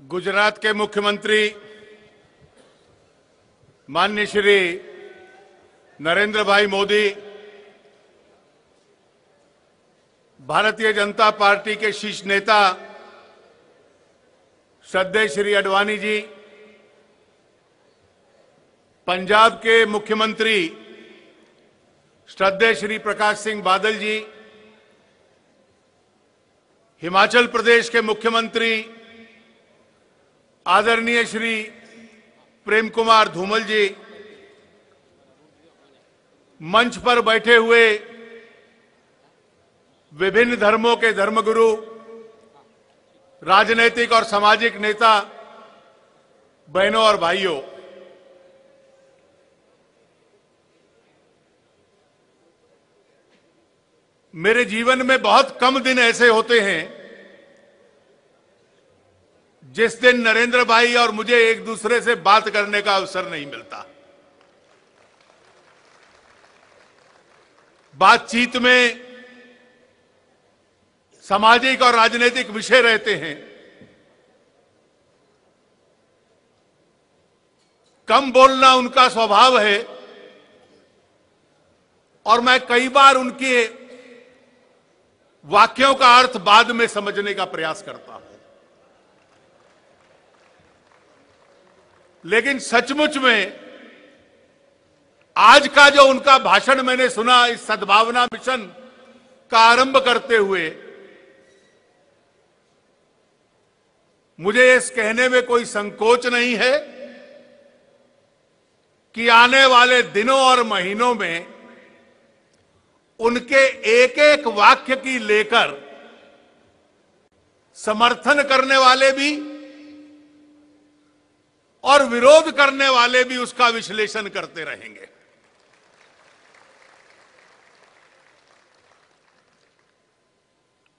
गुजरात के मुख्यमंत्री माननीय श्री नरेंद्र भाई मोदी, भारतीय जनता पार्टी के शीर्ष नेता श्रद्धेय श्री अडवाणी जी, पंजाब के मुख्यमंत्री श्रद्धेय श्री प्रकाश सिंह बादल जी, हिमाचल प्रदेश के मुख्यमंत्री आदरणीय श्री प्रेम कुमार धूमल जी, मंच पर बैठे हुए विभिन्न धर्मों के धर्मगुरु, राजनीतिक और सामाजिक नेता, बहनों और भाइयों, मेरे जीवन में बहुत कम दिन ऐसे होते हैं जिस दिन नरेंद्र भाई और मुझे एक दूसरे से बात करने का अवसर नहीं मिलता। बातचीत में सामाजिक और राजनीतिक विषय रहते हैं। कम बोलना उनका स्वभाव है और मैं कई बार उनके वाक्यों का अर्थ बाद में समझने का प्रयास करता हूं, लेकिन सचमुच में आज का जो उनका भाषण मैंने सुना, इस सद्भावना मिशन का आरंभ करते हुए, मुझे इस कहने में कोई संकोच नहीं है कि आने वाले दिनों और महीनों में उनके एक एक वाक्य की लेकर समर्थन करने वाले भी और विरोध करने वाले भी उसका विश्लेषण करते रहेंगे।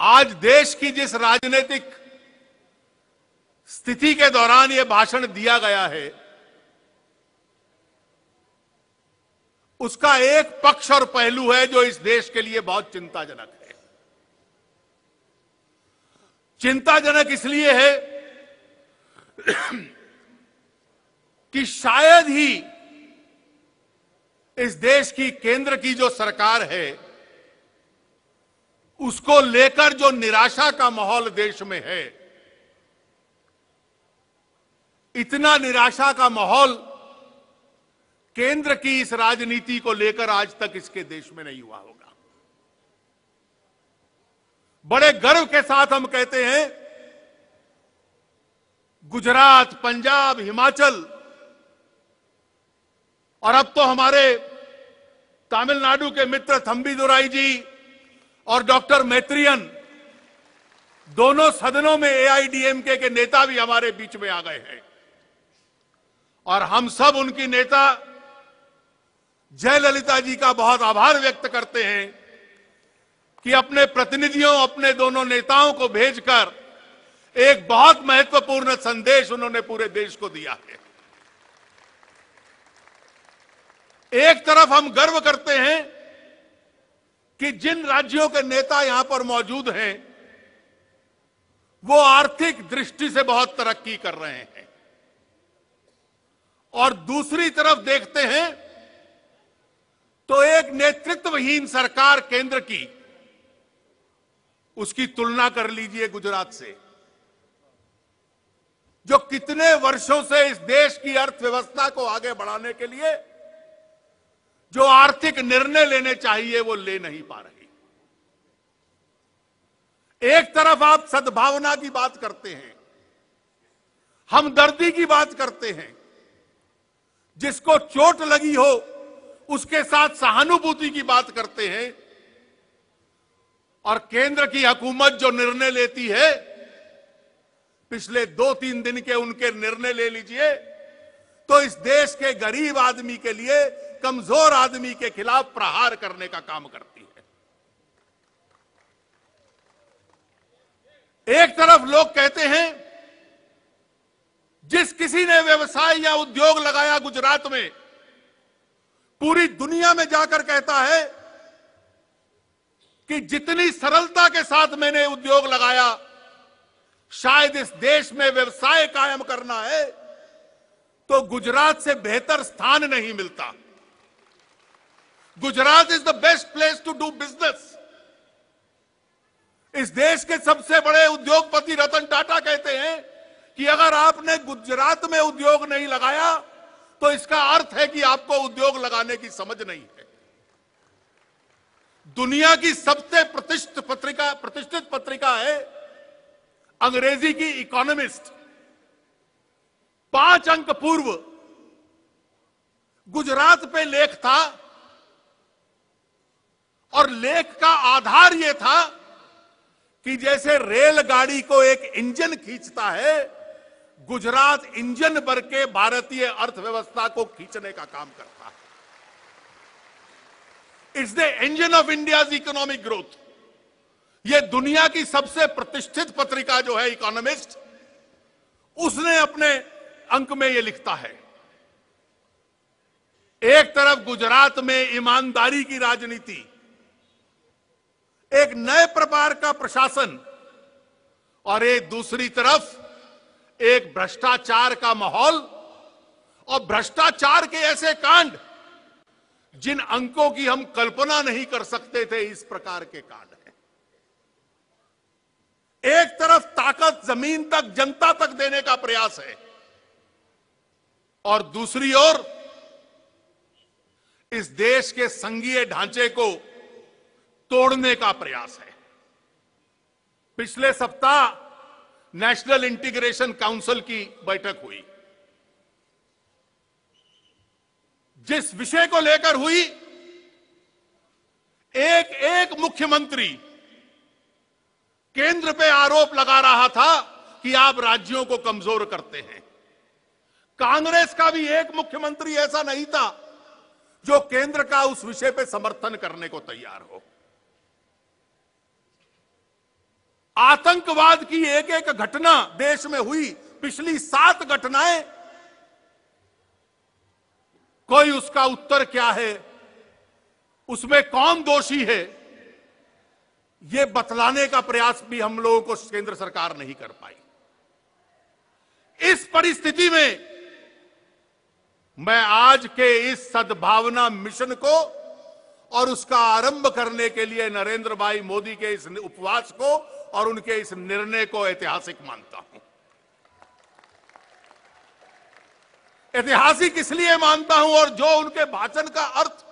आज देश की जिस राजनीतिक स्थिति के दौरान यह भाषण दिया गया है, उसका एक पक्ष और पहलू है जो इस देश के लिए बहुत चिंताजनक है। चिंताजनक इसलिए है कि शायद ही इस देश की केंद्र की जो सरकार है, उसको लेकर जो निराशा का माहौल देश में है, इतना निराशा का माहौल केंद्र की इस राजनीति को लेकर आज तक इसके देश में नहीं हुआ होगा। बड़े गर्व के साथ हम कहते हैं, गुजरात, पंजाब, हिमाचल और अब तो हमारे तमिलनाडु के मित्र थंबीदुराई जी और डॉक्टर मैत्रियन, दोनों सदनों में एआईडीएमके के नेता भी हमारे बीच में आ गए हैं और हम सब उनकी नेता जयललिता जी का बहुत आभार व्यक्त करते हैं कि अपने प्रतिनिधियों, अपने दोनों नेताओं को भेजकर एक बहुत महत्वपूर्ण संदेश उन्होंने पूरे देश को दिया है। एक तरफ हम गर्व करते हैं कि जिन राज्यों के नेता यहां पर मौजूद हैं, वो आर्थिक दृष्टि से बहुत तरक्की कर रहे हैं, और दूसरी तरफ देखते हैं तो एक नेतृत्वहीन सरकार केंद्र की, उसकी तुलना कर लीजिए गुजरात से, जो कितने वर्षों से इस देश की अर्थव्यवस्था को आगे बढ़ाने के लिए जो आर्थिक निर्णय लेने चाहिए वो ले नहीं पा रही। एक तरफ आप सद्भावना की बात करते हैं, हमदर्दी की बात करते हैं, जिसको चोट लगी हो उसके साथ सहानुभूति की बात करते हैं, और केंद्र की हुकूमत जो निर्णय लेती है, पिछले 2-3 दिन के उनके निर्णय ले लीजिए, तो इस देश के गरीब आदमी के लिए, कमजोर आदमी के खिलाफ प्रहार करने का काम करती है। एक तरफ लोग कहते हैं, जिस किसी ने व्यवसाय या उद्योग लगाया गुजरात में, पूरी दुनिया में जाकर कहता है कि जितनी सरलता के साथ मैंने उद्योग लगाया, शायद इस देश में व्यवसाय कायम करना है तो गुजरात से बेहतर स्थान नहीं मिलता। Gujarat is the best place to do business. इस देश के सबसे बड़े उद्योगपति रतन टाटा कहते हैं कि अगर आपने गुजरात में उद्योग नहीं लगाया तो इसका अर्थ है कि आपको उद्योग लगाने की समझ नहीं है। दुनिया की सबसे प्रतिष्ठित पत्रिका है अंग्रेजी की इकोनॉमिस्ट। 5 अंक पूर्व गुजरात पे लेख था और लेख का आधार यह था कि जैसे रेलगाड़ी को एक इंजन खींचता है, गुजरात इंजन भर के भारतीय अर्थव्यवस्था को खींचने का काम करता है। It's the engine of India's economic growth. यह दुनिया की सबसे प्रतिष्ठित पत्रिका जो है इकोनॉमिस्ट, उसने अपने अंक में यह लिखता है। एक तरफ गुजरात में ईमानदारी की राजनीति, एक नए प्रकार का प्रशासन और एक दूसरी तरफ एक भ्रष्टाचार का माहौल और भ्रष्टाचार के ऐसे कांड जिन अंकों की हम कल्पना नहीं कर सकते थे, इस प्रकार के कांड हैं। एक तरफ ताकत जमीन तक, जनता तक देने का प्रयास है और दूसरी ओर इस देश के संघीय ढांचे को तोड़ने का प्रयास है। पिछले सप्ताह नेशनल इंटीग्रेशन काउंसिल की बैठक हुई। जिस विषय को लेकर हुई, एक मुख्यमंत्री केंद्र पे आरोप लगा रहा था कि आप राज्यों को कमजोर करते हैं। कांग्रेस का भी एक मुख्यमंत्री ऐसा नहीं था जो केंद्र का उस विषय पे समर्थन करने को तैयार हो। आतंकवाद की एक घटना देश में हुई, पिछली 7 घटनाएं, कोई उसका उत्तर क्या है, उसमें कौन दोषी है, यह बतलाने का प्रयास भी हम लोगों को केंद्र सरकार नहीं कर पाई। इस परिस्थिति में मैं आज के इस सद्भावना मिशन को और उसका आरंभ करने के लिए नरेंद्र भाई मोदी के इस उपवास को और उनके इस निर्णय को ऐतिहासिक मानता हूं। ऐतिहासिक इसलिए मानता हूं और जो उनके भाषण का अर्थ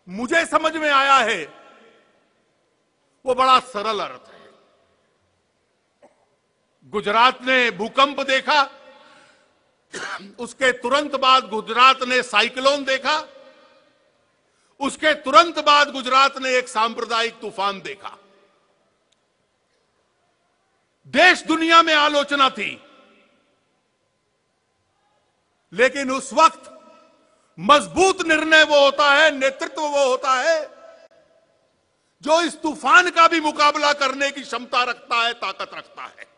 मुझे समझ में आया है वो बड़ा सरल अर्थ है। गुजरात ने भूकंप देखा, उसके तुरंत बाद गुजरात ने साइक्लोन देखा, उसके तुरंत बाद गुजरात ने एक सांप्रदायिक तूफान देखा। देश दुनिया में आलोचना थी, लेकिन उस वक्त मजबूत निर्णय वो होता है, नेतृत्व वो होता है जो इस तूफान का भी मुकाबला करने की क्षमता रखता है, ताकत रखता है।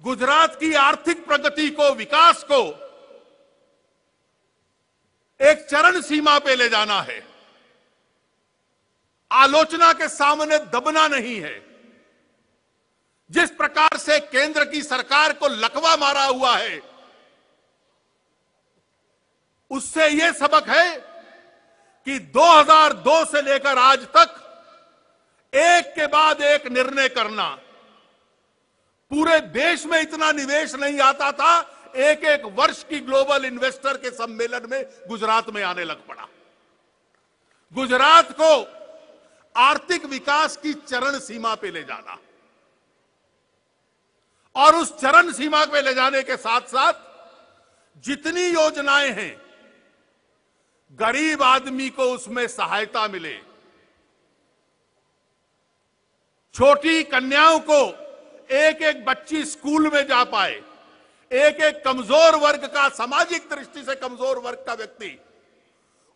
गुजरात की आर्थिक प्रगति को, विकास को एक चरण सीमा पे ले जाना है। आलोचना के सामने दबना नहीं है। जिस प्रकार से केंद्र की सरकार को लकवा मारा हुआ है, उससे यह सबक है कि 2002 से लेकर आज तक एक के बाद एक निर्णय करना। पूरे देश में इतना निवेश नहीं आता था, एक वर्ष की ग्लोबल इन्वेस्टर के सम्मेलन में गुजरात में आने लग पड़ा। गुजरात को आर्थिक विकास की चरण सीमा पे ले जाना और उस चरण सीमा पे ले जाने के साथ साथ जितनी योजनाएं हैं, गरीब आदमी को उसमें सहायता मिले, छोटी कन्याओं को एक बच्ची स्कूल में जा पाए, एक कमजोर वर्ग का, सामाजिक दृष्टि से कमजोर वर्ग का व्यक्ति,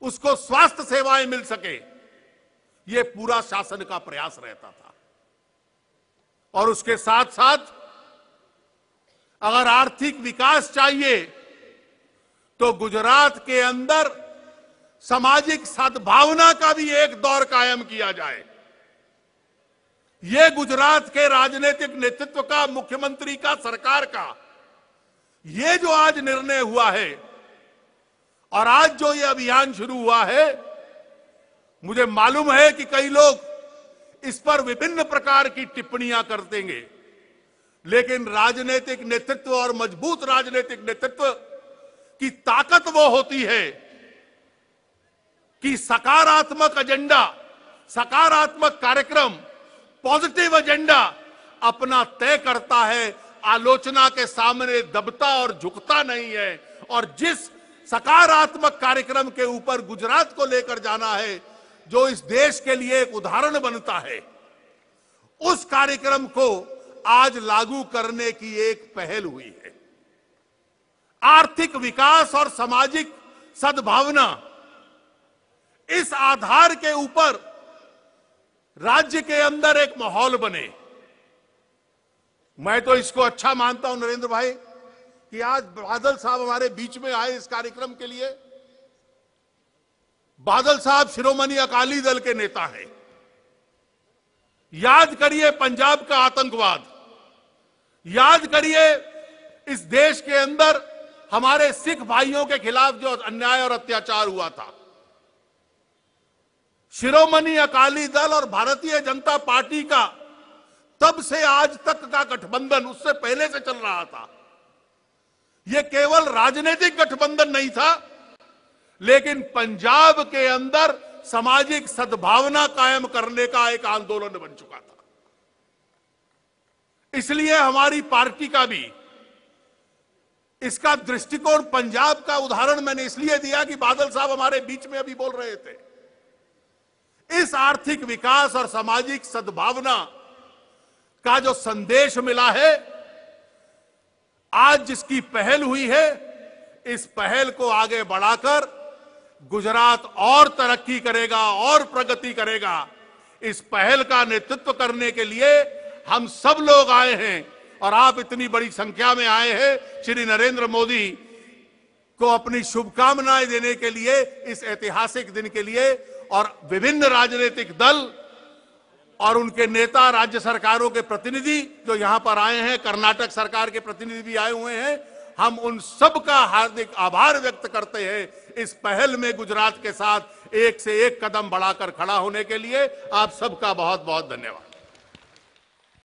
उसको स्वास्थ्य सेवाएं मिल सके, यह पूरा शासन का प्रयास रहता था। और उसके साथ साथ अगर आर्थिक विकास चाहिए तो गुजरात के अंदर सामाजिक सद्भावना का भी एक दौर कायम किया जाए। ये गुजरात के राजनीतिक नेतृत्व का, मुख्यमंत्री का, सरकार का ये जो आज निर्णय हुआ है और आज जो ये अभियान शुरू हुआ है, मुझे मालूम है कि कई लोग इस पर विभिन्न प्रकार की टिप्पणियां कर देंगे, लेकिन राजनीतिक नेतृत्व और मजबूत राजनीतिक नेतृत्व की ताकत वो होती है कि सकारात्मक एजेंडा, सकारात्मक कार्यक्रम, पॉजिटिव एजेंडा अपना तय करता है, आलोचना के सामने दबता और झुकता नहीं है। और जिस सकारात्मक कार्यक्रम के ऊपर गुजरात को लेकर जाना है, जो इस देश के लिए एक उदाहरण बनता है, उस कार्यक्रम को आज लागू करने की एक पहल हुई है। आर्थिक विकास और सामाजिक सद्भावना, इस आधार के ऊपर राज्य के अंदर एक माहौल बने। मैं तो इसको अच्छा मानता हूं नरेंद्र भाई कि आज बादल साहब हमारे बीच में आए इस कार्यक्रम के लिए। बादल साहब शिरोमणि अकाली दल के नेता हैं। याद करिए पंजाब का आतंकवाद, याद करिए इस देश के अंदर हमारे सिख भाइयों के खिलाफ जो अन्याय और अत्याचार हुआ था। शिरोमणि अकाली दल और भारतीय जनता पार्टी का तब से आज तक का गठबंधन उससे पहले से चल रहा था। यह केवल राजनीतिक गठबंधन नहीं था, लेकिन पंजाब के अंदर सामाजिक सद्भावना कायम करने का एक आंदोलन बन चुका था। इसलिए हमारी पार्टी का भी इसका दृष्टिकोण, पंजाब का उदाहरण मैंने इसलिए दिया कि बादल साहब हमारे बीच में अभी बोल रहे थे। इस आर्थिक विकास और सामाजिक सद्भावना का जो संदेश मिला है, आज जिसकी पहल हुई है, इस पहल को आगे बढ़ाकर गुजरात और तरक्की करेगा और प्रगति करेगा। इस पहल का नेतृत्व करने के लिए हम सब लोग आए हैं और आप इतनी बड़ी संख्या में आए हैं। श्री नरेंद्र मोदी को अपनी शुभकामनाएं देने के लिए, इस ऐतिहासिक दिन के लिए, और विभिन्न राजनीतिक दल और उनके नेता, राज्य सरकारों के प्रतिनिधि जो यहां पर आए हैं, कर्नाटक सरकार के प्रतिनिधि भी आए हुए हैं, हम उन सब का हार्दिक आभार व्यक्त करते हैं इस पहल में गुजरात के साथ एक से एक कदम बढ़ाकर खड़ा होने के लिए। आप सबका बहुत बहुत धन्यवाद।